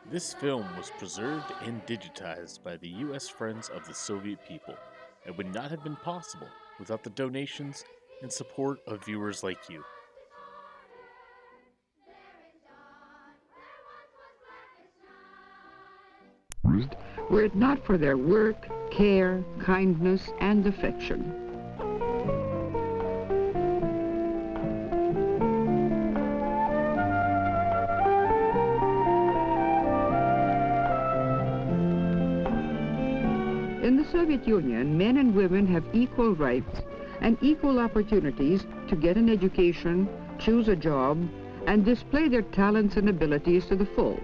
This film was preserved and digitized by the U.S. Friends of the Soviet People and would not have been possible without the donations and support of viewers like you. Were it not for their work, care, kindness, and affection. In the Soviet Union, men and women have equal rights and equal opportunities to get an education, choose a job, and display their talents and abilities to the full.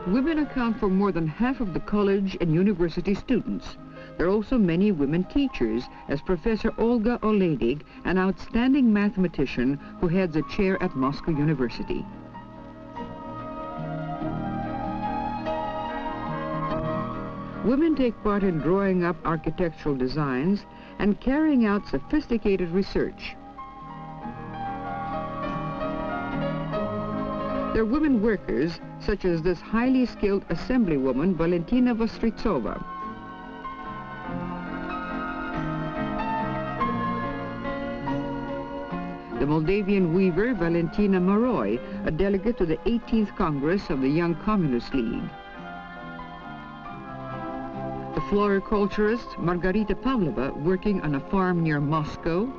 Women account for more than half of the college and university students. There are also many women teachers, as Professor Olga Oledig, an outstanding mathematician who heads a chair at Moscow University. Women take part in drawing up architectural designs and carrying out sophisticated research. There are women workers, such as this highly skilled assemblywoman, Valentina Vostritsova. The Moldavian weaver, Valentina Moroy, a delegate to the 18th Congress of the Young Communist League. The floriculturist, Margarita Pavlova, working on a farm near Moscow.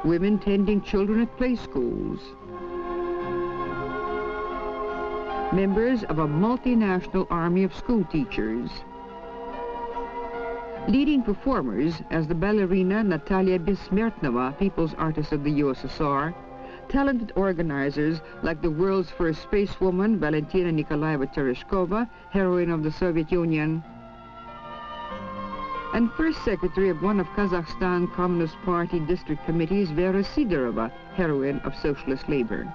Women tending children at play schools. Members of a multinational army of school teachers. Leading performers as the ballerina Natalia Besmertnova, People's Artist of the USSR, talented organizers like the world's first spacewoman, Valentina Nikolaeva Tereshkova, heroine of the Soviet Union, and first secretary of one of Kazakhstan Communist Party district committees, Vera Sidorova, heroine of socialist labor.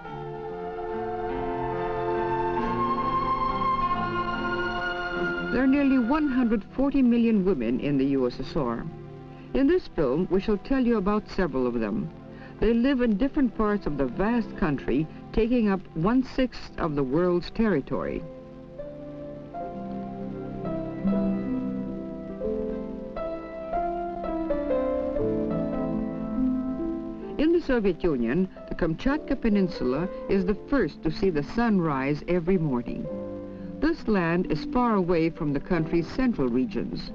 There are nearly 140 million women in the USSR. In this film, we shall tell you about several of them. They live in different parts of the vast country, taking up 1/6 of the world's territory. In the Soviet Union, the Kamchatka Peninsula is the first to see the sun rise every morning. This land is far away from the country's central regions.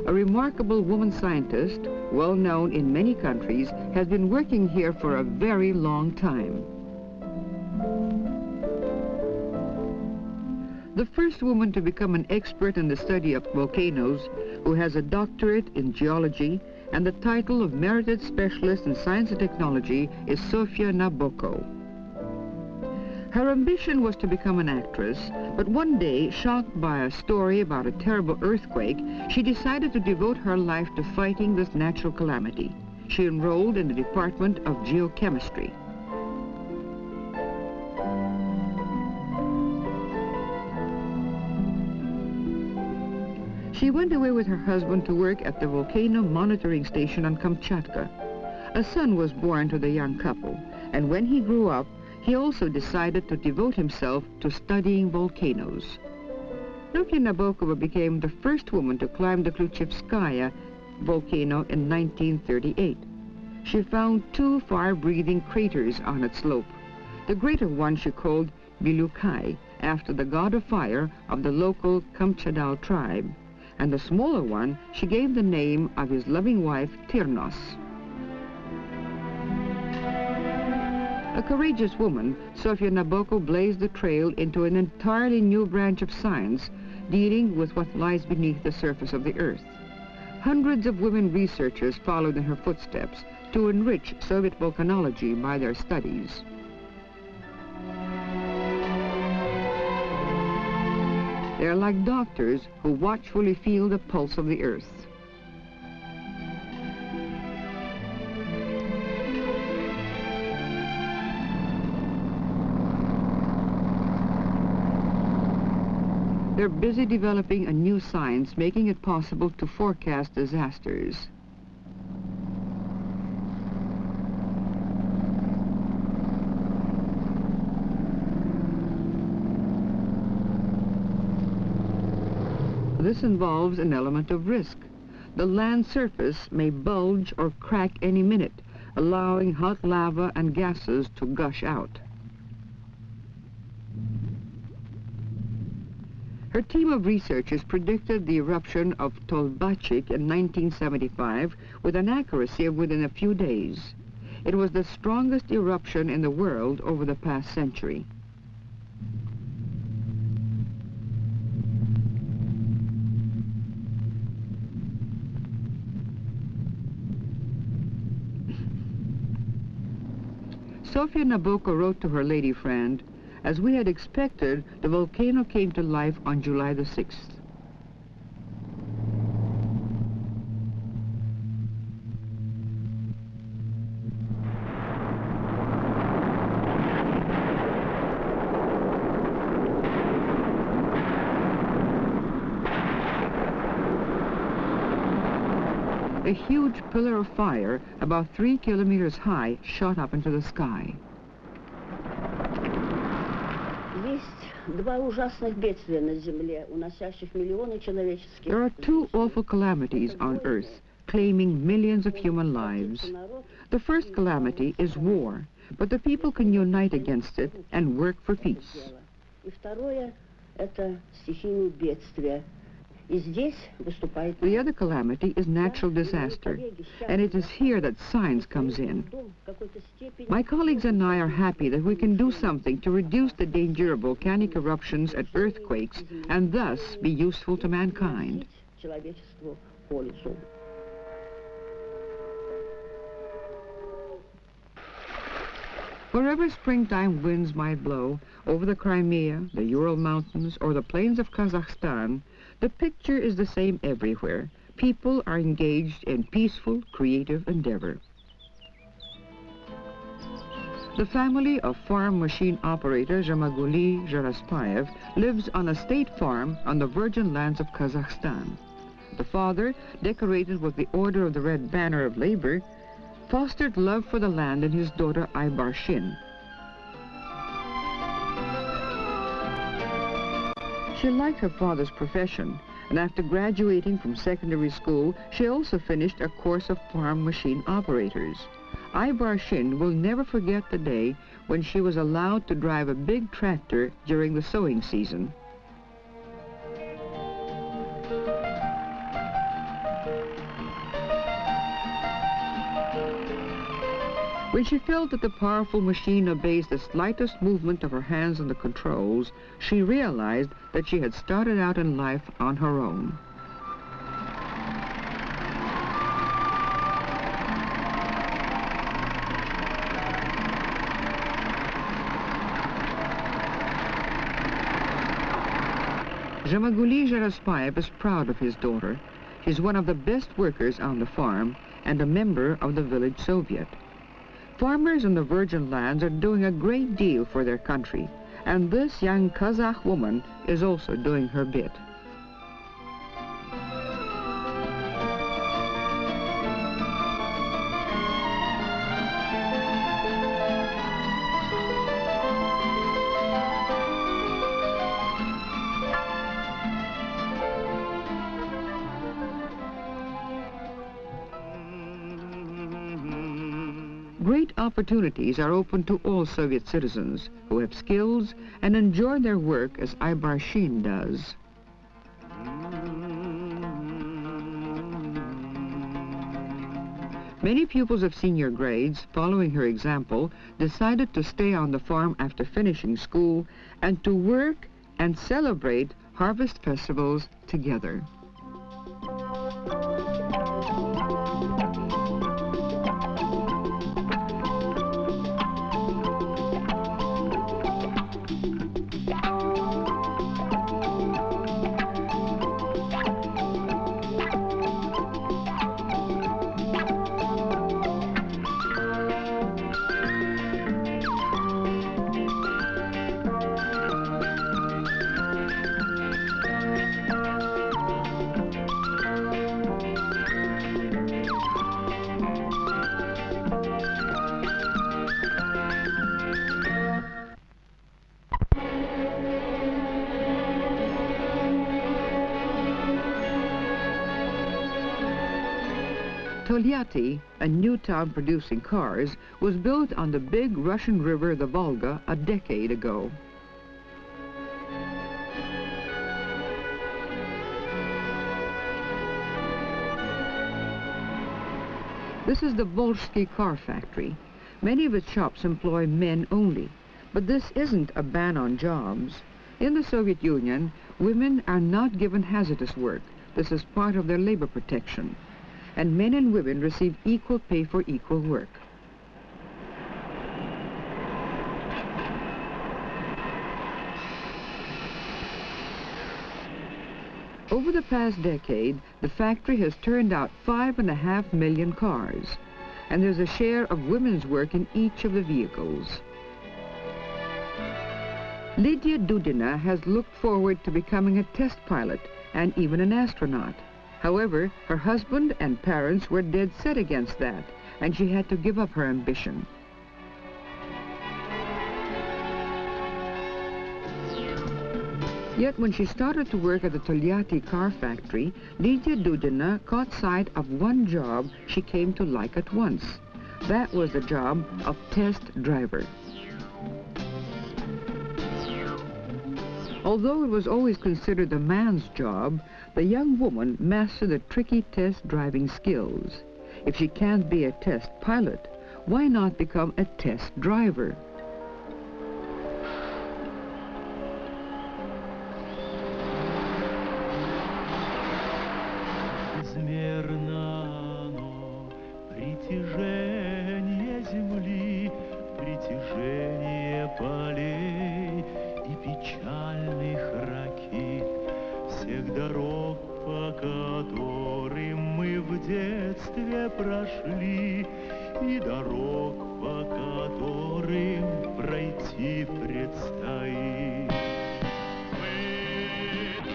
A remarkable woman scientist, well known in many countries, has been working here for a very long time. The first woman to become an expert in the study of volcanoes, who has a doctorate in geology and the title of Merited Specialist in Science and Technology, is Sofia Nabokov. Her ambition was to become an actress, but one day, shocked by a story about a terrible earthquake, she decided to devote her life to fighting this natural calamity. She enrolled in the Department of Geochemistry. She went away with her husband to work at the volcano monitoring station on Kamchatka. A son was born to the young couple, and when he grew up, he also decided to devote himself to studying volcanoes. Sofia Nabokova became the first woman to climb the Kluchevskaya volcano in 1938. She found 2 fire-breathing craters on its slope. The greater one she called Bilukai, after the god of fire of the local Kamchadal tribe, and the smaller one she gave the name of his loving wife, Tirnos. A courageous woman, Sofia Nabokov blazed the trail into an entirely new branch of science, dealing with what lies beneath the surface of the earth. Hundreds of women researchers followed in her footsteps to enrich Soviet volcanology by their studies. They are like doctors who watchfully feel the pulse of the earth. They're busy developing a new science making it possible to forecast disasters. This involves an element of risk. The land surface may bulge or crack any minute, allowing hot lava and gases to gush out. Her team of researchers predicted the eruption of Tolbachik in 1975 with an accuracy of within a few days. It was the strongest eruption in the world over the past century. Sofia Nabokov wrote to her lady friend, "As we had expected, the volcano came to life on July the 6th. A huge pillar of fire, about 3 kilometers high, shot up into the sky. There are two awful calamities on Earth, claiming millions of human lives. The first calamity is war, but the people can unite against it and work for peace. The other calamity is natural disaster, and it is here that science comes in. My colleagues and I are happy that we can do something to reduce the danger of volcanic eruptions and earthquakes, and thus be useful to mankind. Wherever springtime winds might blow, over the Crimea, the Ural Mountains, or the plains of Kazakhstan, the picture is the same everywhere. People are engaged in peaceful, creative endeavor. The family of farm machine operator Zhamaguli Zharaspayev lives on a state farm on the virgin lands of Kazakhstan. The father, decorated with the Order of the Red Banner of Labor, fostered love for the land in his daughter Aybarshin. She liked her father's profession, and after graduating from secondary school, she also finished a course of farm machine operators. Aybarshin will never forget the day when she was allowed to drive a big tractor during the sowing season. When she felt that the powerful machine obeys the slightest movement of her hands on the controls, she realized that she had started out in life on her own. Zhamaguli Zharaspayev is proud of his daughter. She's one of the best workers on the farm and a member of the village Soviet. Farmers in the virgin lands are doing a great deal for their country, and this young Kazakh woman is also doing her bit. Great opportunities are open to all Soviet citizens who have skills and enjoy their work as Aybarshin does. Many pupils of senior grades, following her example, decided to stay on the farm after finishing school and to work and celebrate harvest festivals together. Tolyatti, a new town producing cars, was built on the big Russian river, the Volga, a decade ago. This is the Volsky car factory. Many of its shops employ men only, but this isn't a ban on jobs. In the Soviet Union, women are not given hazardous work. This is part of their labor protection. And men and women receive equal pay for equal work. Over the past decade, the factory has turned out 5.5 million cars, and there's a share of women's work in each of the vehicles. Lydia Dudina has looked forward to becoming a test pilot and even an astronaut. However, her husband and parents were dead set against that, and she had to give up her ambition. Yet when she started to work at the Tolyatti car factory, Lydia Dudina caught sight of one job she came to like at once. That was the job of test driver. Although it was always considered a man's job, the young woman mastered the tricky test driving skills. If she can't be a test pilot, why not become a test driver? Прошли, и дорог, по которым пройти предстоит. Мы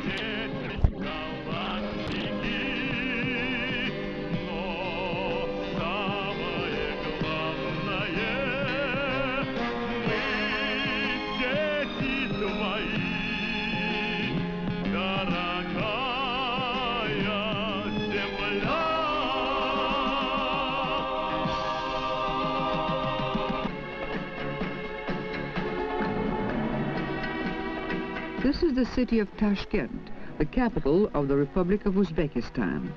дети галактики, но самое главное, мы дети твои, дорогая земля. This is the city of Tashkent, the capital of the Republic of Uzbekistan.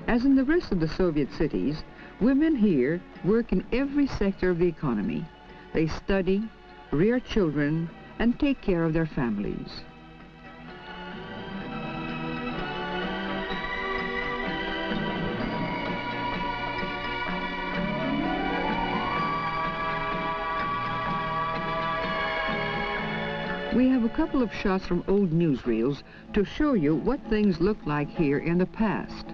As in the rest of the Soviet cities, women here work in every sector of the economy. They study, rear children, and take care of their families. We have a couple of shots from old newsreels to show you what things looked like here in the past.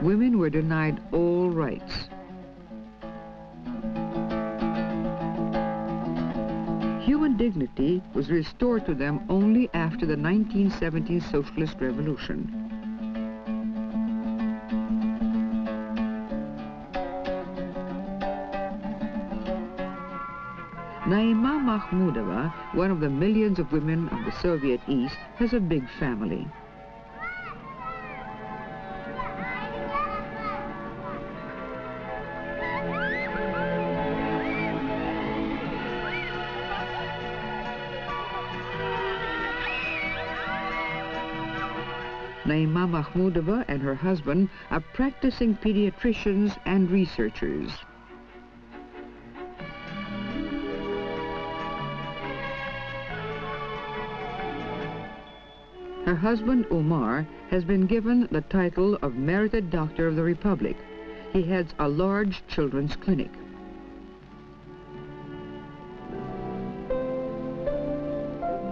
Women were denied all rights. Human dignity was restored to them only after the 1917 Socialist Revolution. Naima Mahmudova, one of the millions of women of the Soviet East, has a big family. Naima Mahmudova and her husband are practicing pediatricians and researchers. Her husband, Omar, has been given the title of Merited Doctor of the Republic. He heads a large children's clinic.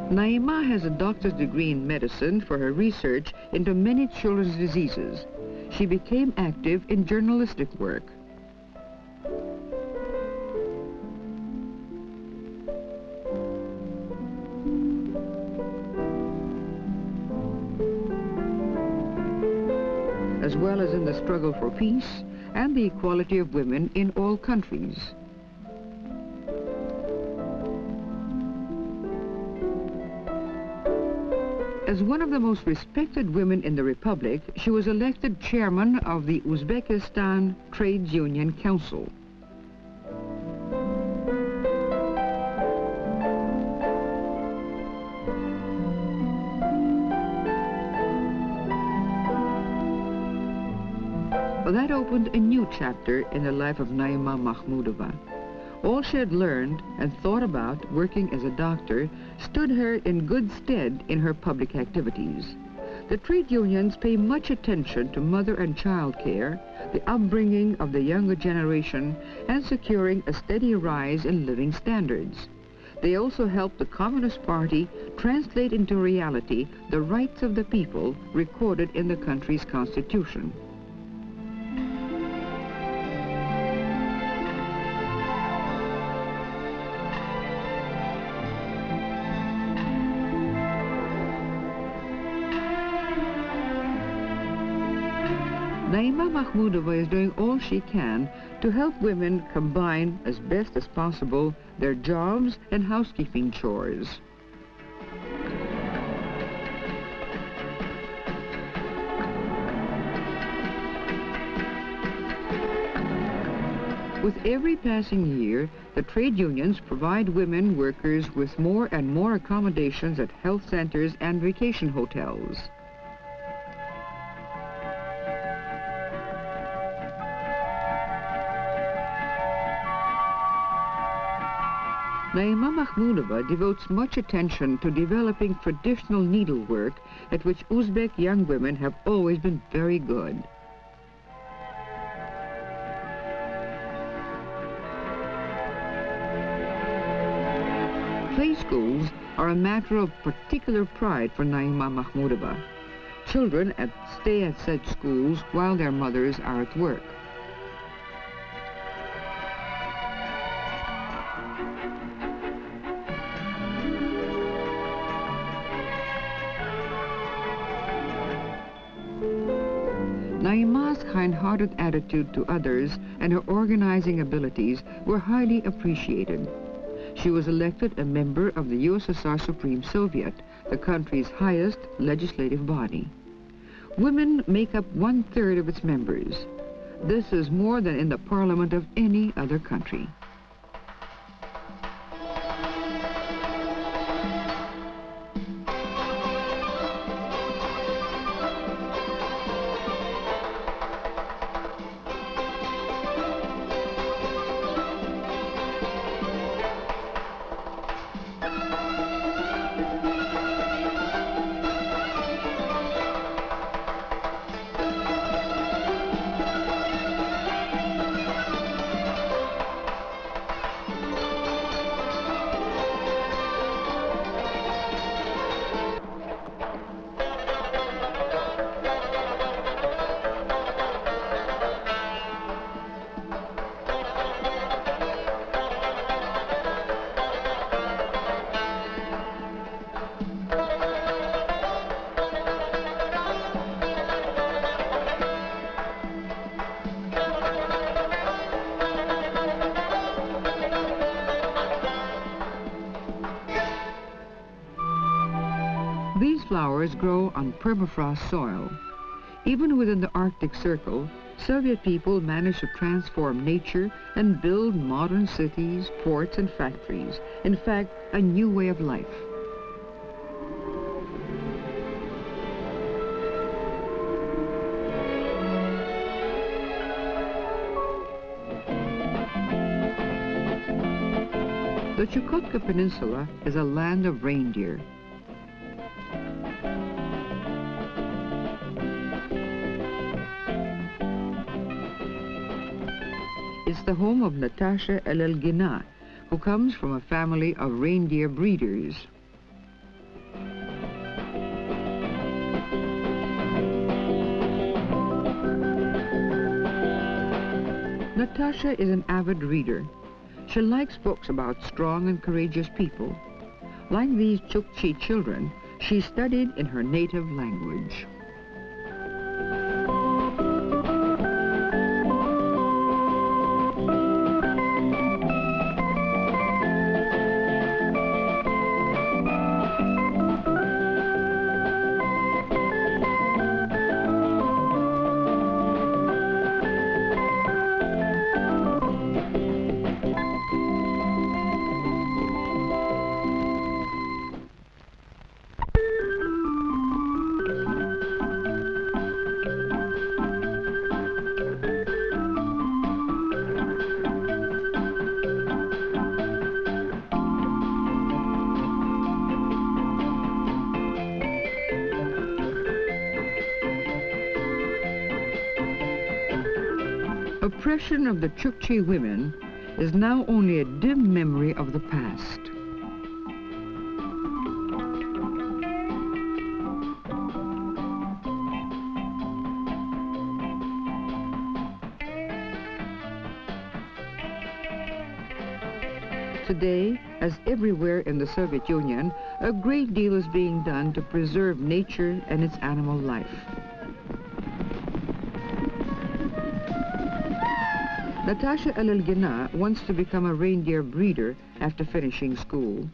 Naima has a doctor's degree in medicine for her research into many children's diseases. She became active in journalistic work. As well as in the struggle for peace and the equality of women in all countries. As one of the most respected women in the Republic, she was elected chairman of the Uzbekistan Trade Union Council. Well, that opened a new chapter in the life of Naima Mahmudova. All she had learned and thought about working as a doctor stood her in good stead in her public activities. The trade unions pay much attention to mother and child care, the upbringing of the younger generation, and securing a steady rise in living standards. They also help the Communist Party translate into reality the rights of the people recorded in the country's constitution. Naima Mahmudova is doing all she can to help women combine as best as possible their jobs and housekeeping chores. With every passing year, the trade unions provide women workers with more and more accommodations at health centers and vacation hotels. Naima Mahmudova devotes much attention to developing traditional needlework, at which Uzbek young women have always been very good. Play schools are a matter of particular pride for Naima Mahmudova. Children stay at such schools while their mothers are at work. Naima's kind-hearted attitude to others and her organizing abilities were highly appreciated. She was elected a member of the USSR Supreme Soviet, the country's highest legislative body. Women make up 1/3 of its members. This is more than in the parliament of any other country. These flowers grow on permafrost soil. Even within the Arctic Circle, Soviet people managed to transform nature and build modern cities, ports, and factories. In fact, a new way of life. The Chukotka Peninsula is a land of reindeer. It's the home of Natasha Elelgina, who comes from a family of reindeer breeders. Natasha is an avid reader. She likes books about strong and courageous people. Like these Chukchi children, she studied in her native language. oppression of the Chukchi women is now only a dim memory of the past. Today, as everywhere in the Soviet Union, a great deal is being done to preserve nature and its animal life. Natasha Alilgina wants to become a reindeer breeder after finishing school.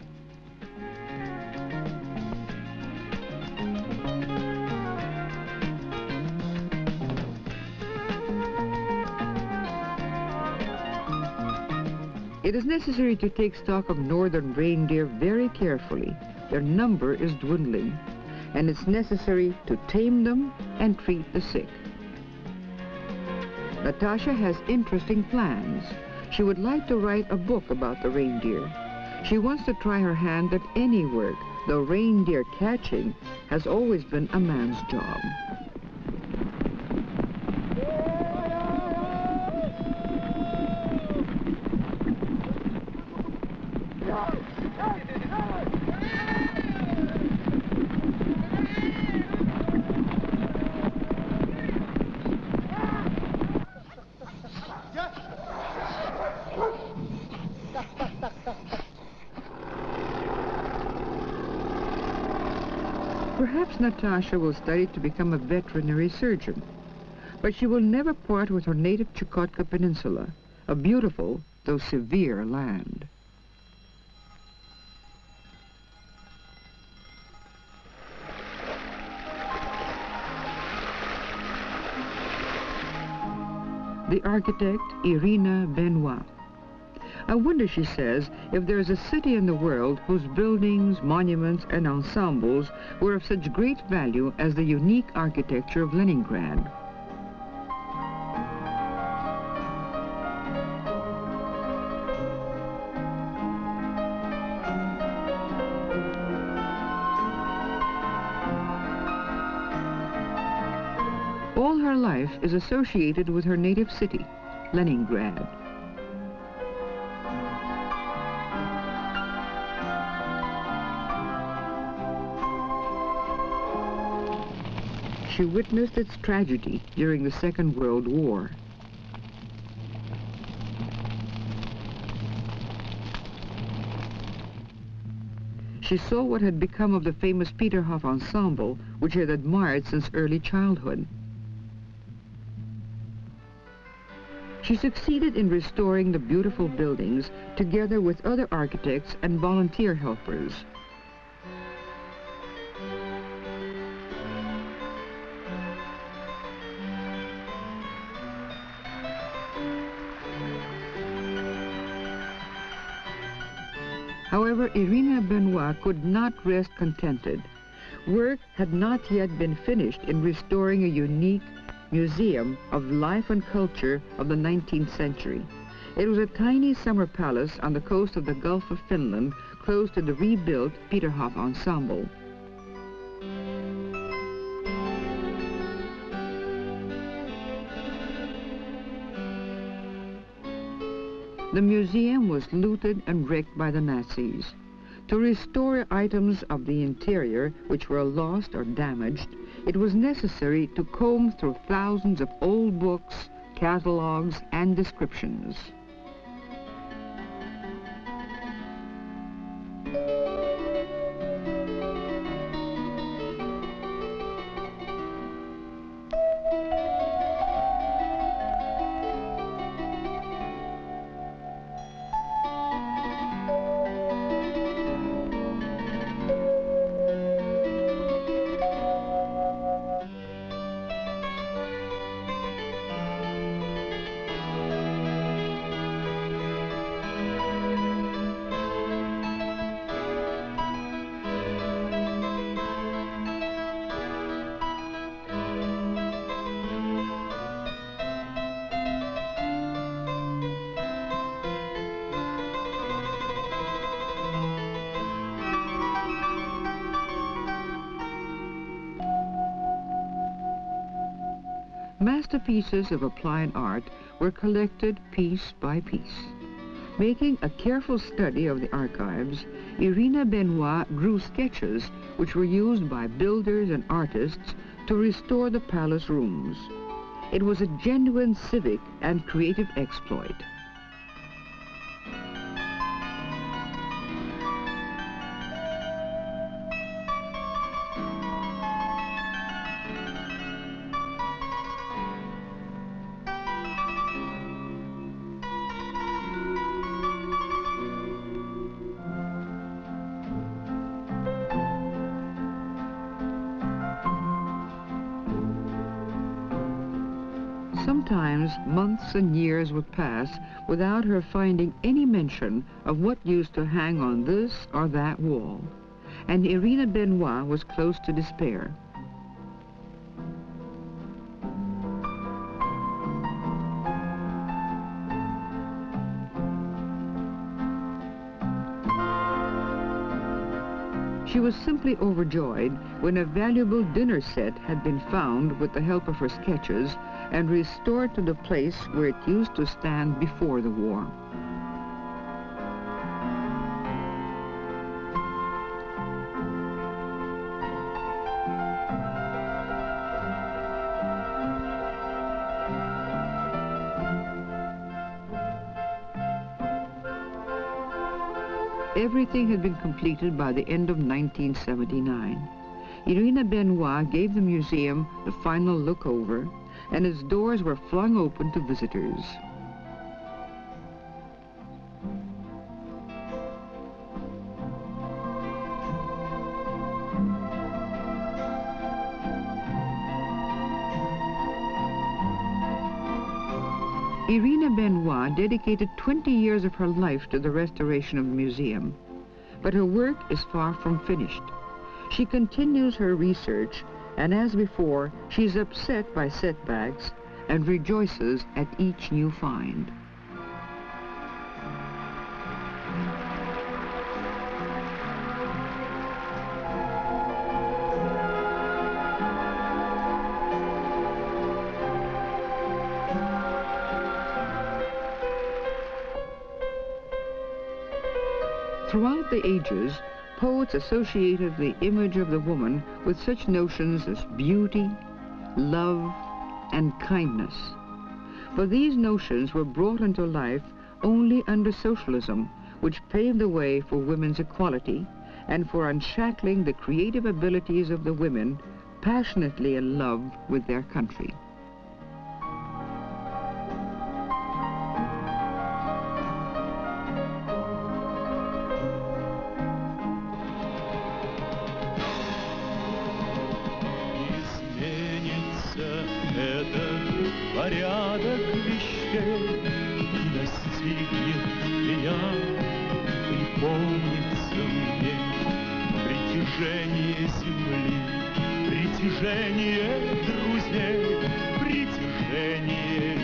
It is necessary to take stock of northern reindeer very carefully. Their number is dwindling, and it's necessary to tame them and treat the sick. Natasha has interesting plans. She would like to write a book about the reindeer. She wants to try her hand at any work, though reindeer catching has always been a man's job. Perhaps Natasha will study to become a veterinary surgeon, but she will never part with her native Chukotka Peninsula, a beautiful though severe land. The architect, Irina Benoit. I wonder, she says, if there is a city in the world whose buildings, monuments, and ensembles were of such great value as the unique architecture of Leningrad. All her life is associated with her native city, Leningrad. She witnessed its tragedy during the Second World War. She saw what had become of the famous Peterhof ensemble, which she had admired since early childhood. She succeeded in restoring the beautiful buildings together with other architects and volunteer helpers. However, Irina Benoit could not rest contented. Work had not yet been finished in restoring a unique museum of life and culture of the 19th century. It was a tiny summer palace on the coast of the Gulf of Finland, close to the rebuilt Peterhof ensemble. The museum was looted and wrecked by the Nazis. To restore items of the interior which were lost or damaged, it was necessary to comb through thousands of old books, catalogs, and descriptions. Masterpieces of applied art were collected piece by piece. Making a careful study of the archives, Irina Benoit drew sketches which were used by builders and artists to restore the palace rooms. It was a genuine civic and creative exploit. Sometimes months and years would pass without her finding any mention of what used to hang on this or that wall, and Irina Benoit was close to despair. She was simply overjoyed when a valuable dinner set had been found with the help of her sketches and restored to the place where it used to stand before the war. Everything had been completed by the end of 1979. Irina Benoit gave the museum the final look over, and its doors were flung open to visitors. Irina Benoit dedicated 20 years of her life to the restoration of the museum, but her work is far from finished. She continues her research, and as before, she is upset by setbacks and rejoices at each new find. Throughout the ages, poets associated the image of the woman with such notions as beauty, love, and kindness. But these notions were brought into life only under socialism, which paved the way for women's equality and for unshackling the creative abilities of the women passionately in love with their country. Порядок вещей и настигнет меня, припомнится мне притяжение земли, притяжение друзей, притяжение